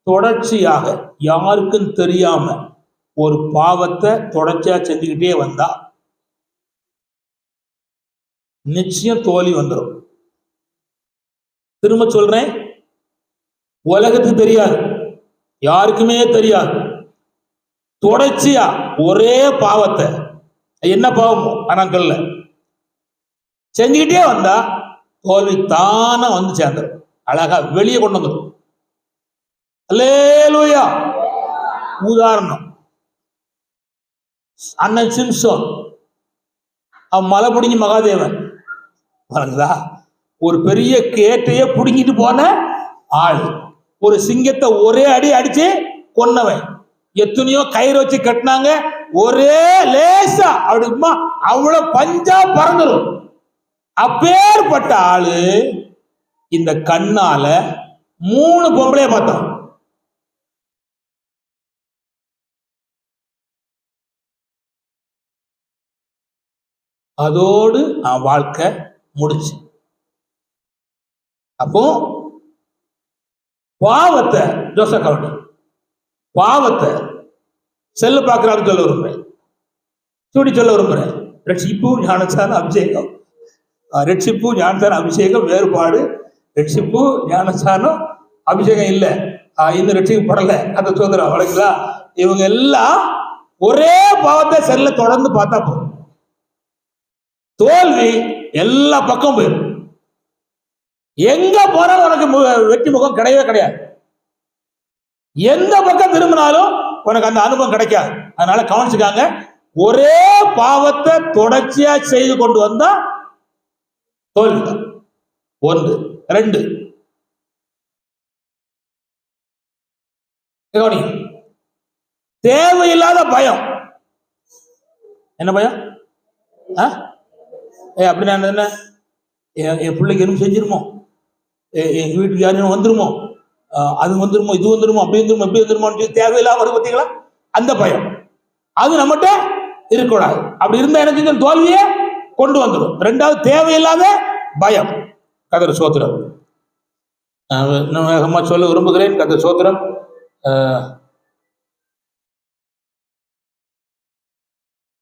தொடர்ச்சியாக யாருக்கும் தெரியாம ஒரு பாவத்தை தொடர்ச்சியா செஞ்சுக்கிட்டே வந்தா நிச்சயம் தோல்வி வந்துடும். திரும்ப சொல்றேன், உலகத்துக்கு தெரியாது, யாருக்குமே தெரியாது, தொடர்ச்சியா ஒரே பாவத்தை, என்ன பாவமோ கணக்கல்ல செஞ்சுக்கிட்டே வந்தா தோல்வி தானே வந்து சேர்ந்துடும். அழகா வெளியே கொண்டு வந்துடும். அல்லேலூயா. உதாரணம், அண்ணன் சிம்சோன், அவன் மலை பிடிங்கி மகாதேவன் பாருங்களா, ஒரு பெரிய கேட்டையே பிடுங்கிட்டு போன ஆள், ஒரு சிங்கத்தை ஒரே அடி அடிச்சு கொன்னவன், எத்தனையோ கயிறு வச்சு கட்டினாங்க, ஒரே லேசா அப்படிமா அவ்வளவு பஞ்சா பறந்துடும். அப்பேற்பட்ட ஆளு இந்த கண்ணால 3 பொம்பளைய பார்த்தான். அதோடு அவன் வாழ்க்கை முடிச்சு. அப்போ பாவத்தை ஜோசப் கவுண்ட் பாவத்தை செல்ல பார்க்கிறாரு சொல்ல விரும்புறேன், சூடி சொல்ல விரும்புறேன். ரட்சிப்பு ஞானஸ்தான அபிஷேகம், ரட்சிப்பு ஞானஸ்தான அபிஷேகம் வேறுபாடு. ரட்சிப்பு ஞானஸ்தானம் அபிஷேகம் இல்லை, இந்த ரட்சிக்கப்படலை, அந்த சோதரம் வழக்குல இவங்க எல்லாம் ஒரே பாவத்தை செல்ல தொடர்ந்து பார்த்தா போதும், தோல்வி எல்லா பக்கம் போயிடும். எங்க போனாலும் உனக்கு வெற்றி முகம் கிடையவே கிடையாது. எந்த பக்கம் திரும்பினாலும் உனக்கு அந்த அனுபவம் கிடைக்காது. அதனால கவனிச்சுக்காங்க, ஒரே பாவத்தை தொடர்ச்சியா செய்து கொண்டு வந்தா தோல்விதான். 1 2 தேவையில்லாத பயம். என்ன பயம்? அப்படின்னா என்ன? என் பிள்ளைக்கு எதுவும் செஞ்சிருமோ, எங்க வீட்டுக்கு யாரும் வந்துருமோ, அது வந்துருமோ, இது வந்துருமோ, அப்படி வந்துருமோ, இப்படி வந்துருமோன்னு தேவையில்லாம வரும் பார்த்தீங்களா, அந்த பயம். அது நம்மகிட்ட இருக்கக்கூடாது. அப்படி இருந்தா எனக்கு தோல்வியே கொண்டு வந்துடும். 2வது தேவையில்லாத பயம். கர்த்தர் ஸ்தோத்திரம். நான் வேகமா சொல்ல விரும்புகிறேன். கர்த்தர் ஸ்தோத்திரம்.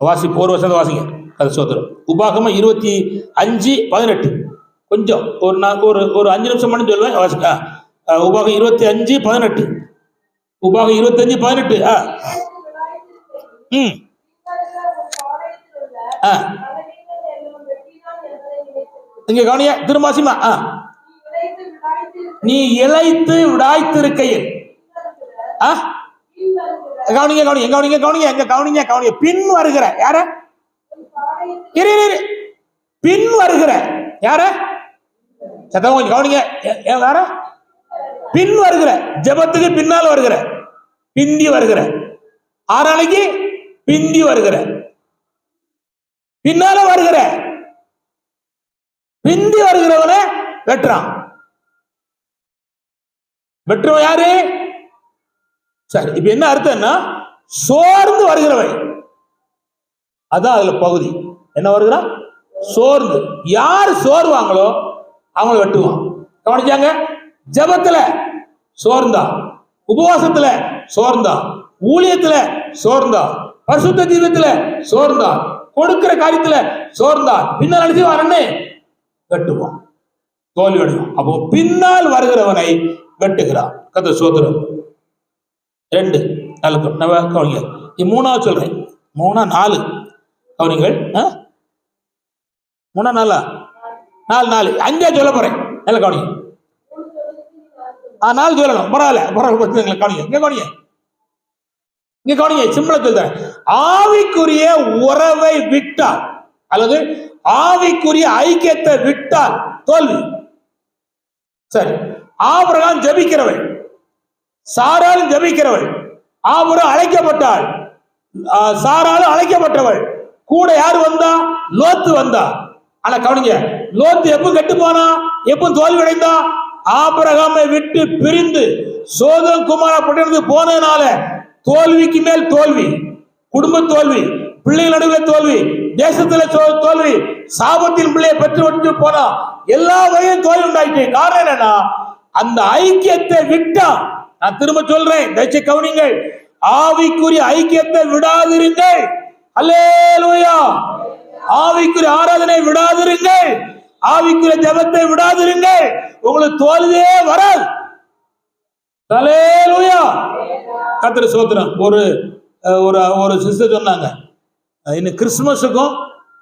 வாசிப்பு 1 வருஷம் வாசிங்க. கர்த்தர் ஸ்தோத்திரம். உபாகமம் 25:18. கொஞ்சம் ஒரு 5 நிமிஷம் மட்டும் சொல்லுவேன், வாசிக்க. உபாகம் 25:18. உபாகம் 25:18. இங்க கவனிய திருமாசிமா, நீ இளைத்து விடாய்த்திருக்கையில் கவனிங்க கவனிங்க கவனிங்க கவனிங்க எங்க கவனிங்க கவனிங்க பின் வருகிற யார? பின் வருகிற யார? சத்தம் கொஞ்சம் கவனிங்க. யார? பின் வருகிற, ஜெபத்துக்கு பின்னால் வருகிற, பிந்தி வருகிற, ஆராளைக்கு பிந்தி வருகிற, பின்னால வருகிற, பிந்தி வருகிறவன வெட்டுறான். வெட்டுறவன் யாரு? சரி, இப்ப என்ன அர்த்தம்னா சோர்ந்து வருகிறவன். அதான் அதுல பகுதி. என்ன வருகிறான்? சோர்ந்து. யார் சோர்வாங்களோ அவங்களை வெட்டுவான். கவனிச்சாங்க? ஜெபத்துல சோர்ந்தா, உபவாசத்துல சோர்ந்தா, ஊழியத்துல சோர்ந்தா, பரிசுத்த ஜீவியத்துல சோர்ந்தா, கொடுக்கிற காரியத்துல சோர்ந்தா, பின்னால் அடிச்சு வரனே வெட்டுவான், தோல்வி அடைவான். அப்போ பின்னால் வருகிறவனை வெட்டுகிறான். கர்த்தர் ஸ்தோத்திரம். 2 கவனிங்க. 3வது சொல்றேன். 3 4 கவனிங்கள். 3 4 4 5 சொல்ல போறேன். நல்ல கவனிங்க. 4 சொல்லணும், பரவாயில்ல பரவாயில்ல. கவனிங்க, இங்க கவனிங்க, இங்க கவனிங்க. சிம்பிளா சொல்றேன். ஆவிக்குரிய உறவை விட்டால் அல்லது ஆவிக்குரிய ஐக்கியத்தை விட்டால் தோல்வி. சரி, ஆபிரகாம் ஜெபிக்கிறவள், சாராள் ஜெபிக்கிறவள், ஆபிரகாம் அழைக்கப்பட்டாள், சாராளும் அழைக்கப்பட்டவள். கூட யார் வந்தா? லோத்து வந்தா. ஆனா கவனிங்க, லோத்து எப்ப கெட்டு போனா, எப்ப தோல்வி அடைந்தா? ஆபிரகாமை விட்டு பிரிந்து சோதம் குமாரா பட்டணத்துக்கு போனதுனால தோல்விக்கு மேல் தோல்வி, குடும்ப தோல்வி, பிள்ளைகள் நடுவில் தோல்வி, தேசத்துல தோல்வி, சாபத்தின் பிள்ளையை பெற்று விட்டு போனா, எல்லா வகையும் தோல்வி உண்டாயிட்டு. காரணம் என்னன்னா அந்த ஐக்கியத்தை விட்டா நான் திரும்ப சொல்றேன், தயவுசெய்து கவனிங்கள். ஆவிக்குரிய ஐக்கியத்தை விடாதிருங்கள். அல்லேலூயா. ஆவிக்குரிய ஆராதனை விடாதிருங்கள். ஆவிக்குரிய ஜெபத்தை விடாதிருங்கள். உங்களுக்கு தோல்வியே வராது. அல்லேலூயா. கர்த்தருக்கு ஸ்தோத்திரம். ஒரு ஒரு சிஸ்டர் சொன்னாங்க, இன்னும் கிறிஸ்துமஸுக்கும்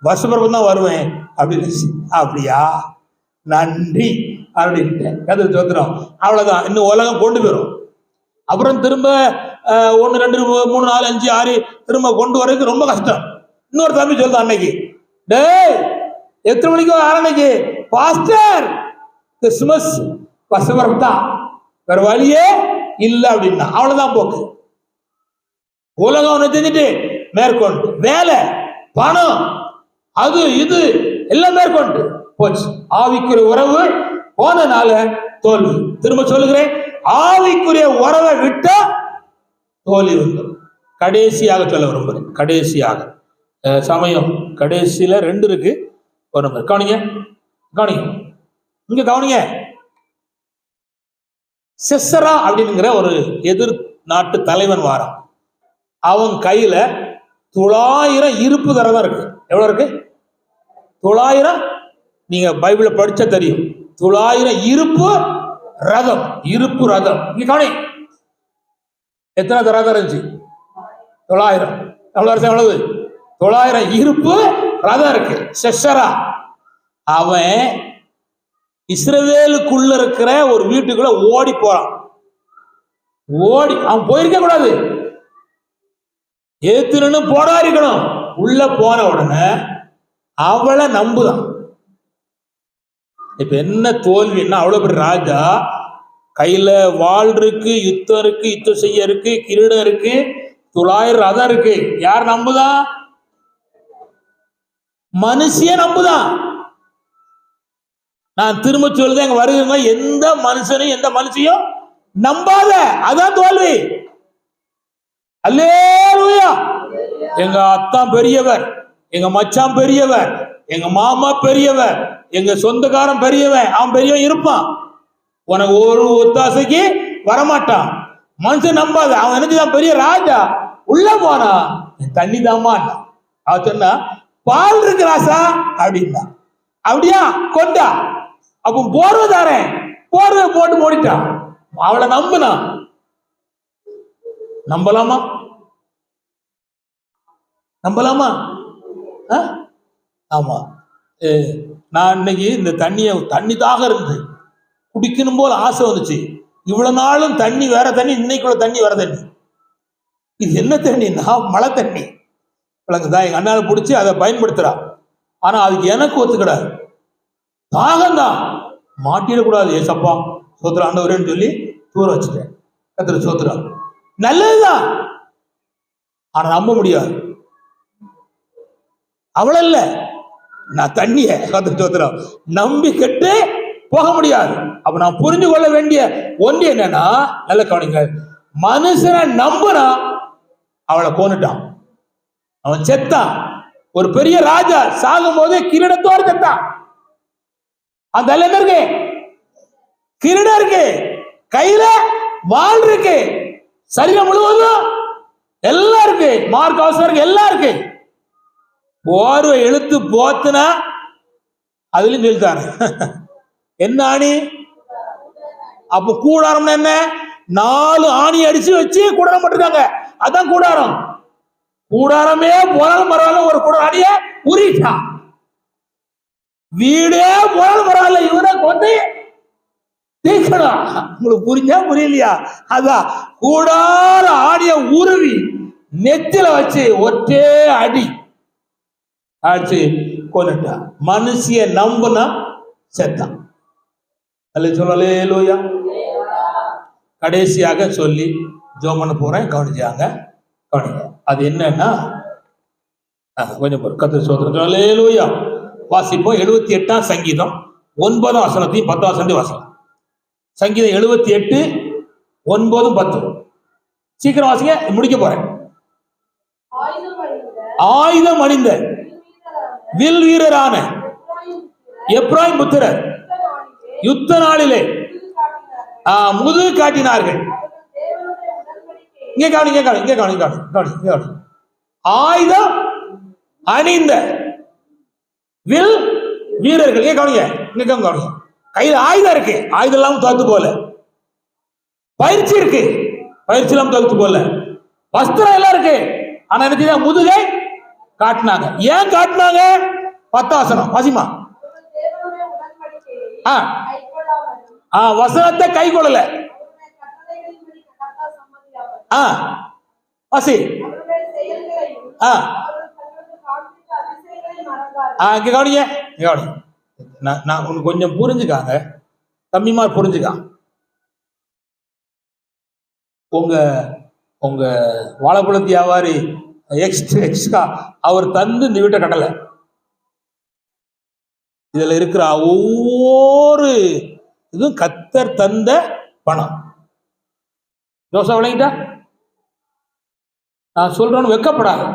வருஷப்பிறப்பு தான் வருவேன் அப்படின்னு. அப்படியா, நன்றி அப்படின்ட்டு. கர்த்தருக்கு ஸ்தோத்திரம். அவ்வளவுதான், இன்னும் உலகம் கொண்டு போயிடும். அப்புறம் திரும்ப 1 2 3 4 5 6 திரும்ப கொண்டு வரதுக்கு ரொம்ப கஷ்டம். இன்னொரு தம்பி சொல்லுதான் அன்னைக்கு, டேய் எத்தனை மணிக்கு ஆரம்பிக்கு பாஸ்டர், கிறிஸ்துமஸ் வருஷப்பிறப்பு தான், வேற வழியே இல்லை அப்படின்னா. அவ்வளவுதான் போக்கு. உலகம் ஒண்ணு செஞ்சுட்டு மேற்கொண்டு வேலை, பணம், அது இது எல்லாம் மேற்கொண்டு போச்சு. ஆவிக்குரிய உறவு போனனால தோல்வி. திரும்ப சொல்லுகிறேன், ஆவிக்குரிய உறவை விட்ட தோல்வி வந்துடும். கடைசியாக சொல்ல விரும்புகிறேன், கடைசியாக சமயம் கடைசியில 2 இருக்கு. ஒரு நம்பர் கவனிங்க, கவனிங்க, இங்க கவனிங்க. சிசரா அப்படிங்கிற ஒரு எதிர் நாட்டு தலைவன் வாரான். அவன் கையில 900 இருப்பு தரம் இருக்கு. எவ்வளவு இருக்கு? 900. நீங்க பைபிள படிச்சா தெரியும். 900 இருப்பு ரதம். இருப்பு ரதம். இங்க கவனி, எத்தனை ரதம் இருந்துச்சு? 900. எவ்வளவு வருஷம்? எவ்வளவு? 900 இருப்பு ரதம் இருக்கு. சிசரா அவன் இஸ்ரவேலுக்குள்ள இருக்கிற ஒரு வீட்டுக்குள்ள ஓடி போறான். ஓடி அவன் போயிருக்க கூடாது, ஏத்துன்னு போராடிக்கணும். உள்ள போன உடனே அவளை நம்புதான். இப்ப என்ன தோல்வின்னா, அவ்வளவு பெரிய ராஜா கையில வாள் இருக்கு, யுத்தம் இருக்கு, யுத்தம் செய்ய இருக்கு, கிரீடம் இருக்கு, 900 ரதம் இருக்கு. யார் நம்புதான்? மனுஷிய நம்புதான். நான் திரும்ப சொல்லுதேன், எங்க வருகிற எந்த மனுஷனையும் எந்த மனுஷையும் நம்பாத. அதான் தோல்வி. அல்லேலூயா. எங்க அத்தான் பெரியவர், எங்க மச்சான் பெரியவர், எங்க மாமா பெரியவர், எங்க சொந்தக்காரன் பெரியவன், அவன் பெரியவன் இருப்பான். உனக்கு ஒரு ஒத்தாசைக்கு வரமாட்டான். மனுஷன் நம்பாத. அவன் நினைச்சுதான் பெரிய ராஜா. உள்ள போனா தண்ணி தாமா. அவன் சொன்னா பால் இருக்கு ராசா அப்படின்னா. அப்படியா, கொண்டா. அப்ப போர்வை தாரேன், போர்வை போட்டு மூடிட்டான். அவளை நம்புனா. நம்பலாமா? நம்பலாமா? ஆமா. நான் இன்னைக்கு இந்த தண்ணி தாக இருந்து குடிக்கணும் போல ஆசை வந்துச்சு. இவ்வளவு நாளும் தண்ணி வேற தண்ணி, இன்னைக்குள்ள தண்ணி வேற தண்ணி. இது என்ன தண்ணின்னா மழை தண்ணி. விளங்குதா? எங்க அண்ணால பிடிச்சி அதை பயன்படுத்துறா. ஆனா அதுக்கு எனக்கு ஒத்துக்கிடாது. தாகம்தான், மாட்டிடக்கூடாது. ஏசப்பா சோத்திரம் ஆண்டவரேன்னு சொல்லி தூர வச்சுட்டேன். கர்த்தருக்கு சோத்திரம். நல்லதுதான், ஆனா நம்ப முடியாது. அவள இல்ல, நான் தண்ணிய கர்த்தருக்கு சோத்திரம் நம்பி கெட்டு போக முடியாது. அப்ப நான் புரிந்து கொள்ள வேண்டிய ஒன்று என்னன்னா, நல்ல கவனிங்க, மனுஷனை நம்புனா அவளை கொன்னுட்டான், அவன் செத்தான். ஒரு பெரிய ராஜா சாகும் போது கிரீடத்தோடு செத்தான். அந்த என்ன இருக்கு? கிரீடம் இருக்கு, கையில வாள் இருக்கு, சரீரம் முழுவதும் எல்லாம் இருக்கு, மார்க் அவசரம் இருக்கு, எல்லாம் இருக்கு. போர்வை இழுத்து போத்துனா அதுலயும் சொல்லிட்டாரு. என்ன ஆணி? அப்ப கூடாரம் என்ன? 4 ஆணி அடிச்சு வச்சு கூடாரம் போட்டிருக்காங்க. அதான் கூடாரம். கூடாரமே போனாலும் பரவாயில்ல, ஒரு கூடாரம் அடிய உரிட்டான். வீடே போனாலும் பரவாயில்ல, இவனை கொண்டு தீக்கணும். உங்களுக்கு புரிஞ்சா புரியலையா? அதான் கூடார ஆடிய உருவி நெத்தில வச்சு ஒற்றே அடி அடிச்சு கொண்டுட்டான். மனுஷிய நம்புனா செத்தான். அல்ல சொல்லலேலூயா. கடைசியாக சொல்லி ஜெபம் பண்ண போறேன், கவனிச்சாங்க. கவனிங்க, அது என்னன்னா கொஞ்சம் கர்த்தர் சோதனை சொல்லலேலூயா. வாசிப்போம். 78ஆம் சங்கீதம் 9ஆம் வசனத்தையும் 10ஆம் வசனத்தையும் வாசிப்போம். சங்கீதம் 78 9 10. சீக்கிரம் வாசிங்க, முடிக்க போறேன். ஆயுதம் அணிந்த வில் வீரரான எப்ராயிம் புத்திரர் யுத்த நாளிலே முதுகு காட்டினார்கள். இங்கே கவனி, இங்கே கவனி, இங்கே கவனி, கவனி, கவனி, கவனி. ஆயுதம் அணிந்த வில் வீரர்கள். இங்கே கவனிங்க, இங்கே கவனிங்க. கையில் ஆயுதம் இருக்கு, ஆயுதம் இல்லாம தோத்து போல. பயிற்சி இருக்கு, பயிற்சி இல்லாம தோத்து போல. வஸ்திரம் எல்லாம் இருக்கு, ஆனா என்ன முதுகை காட்டினாங்க. ஏன் காட்டினாங்க? 10 வசனம் வாசிமா. வசனத்தை கை கொள்ளல. வாசி. இங்க கவனிங்க, நான் உனக்கு கொஞ்சம் புரிஞ்சுக்காங்க, கம்மிமா புரிஞ்சுக்கா. உங்க வாழைப்பழத்து வியாபாரி எக்ஸ்ட்ரா அவர் தந்து இந்த வீட்டை கட்டல. இதுல இருக்கிற ஒவ்வொரு இதுவும் கர்த்தர் தந்த பணம். யோசா விளங்கிட்டா? நான் சொல்றேன்னு வெக்கப்படாது.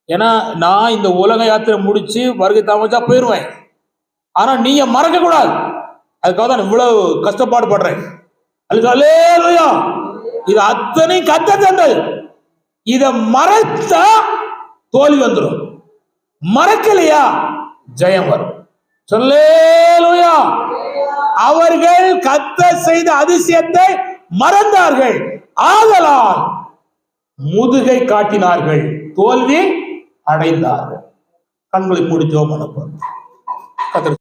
ஏன்னா நான் இந்த உலக யாத்திரை முடிச்சு வருகை தாமதா போயிடுவேன். ஆனா நீங்க மறக்க கூடாது. அதுக்காக தான் இவ்வளவு கஷ்டப்பாடு படுறேன். அல்லேலூயா. இது அத்தனை கர்த்தர் தந்தது. இத மறைத்தா தோல்வி வந்துடும், மறக்கலையா ஜெயம் வரும். அல்லேலூயா. அவர்கள் கர்த்தர் செய்த அதிசயத்தை மறந்தார்கள், ஆதலால் முதுகை காட்டினார்கள், தோல்வி அடைந்தார்கள். கண்களை மூடி ஜெபம் பண்ண போறோம்.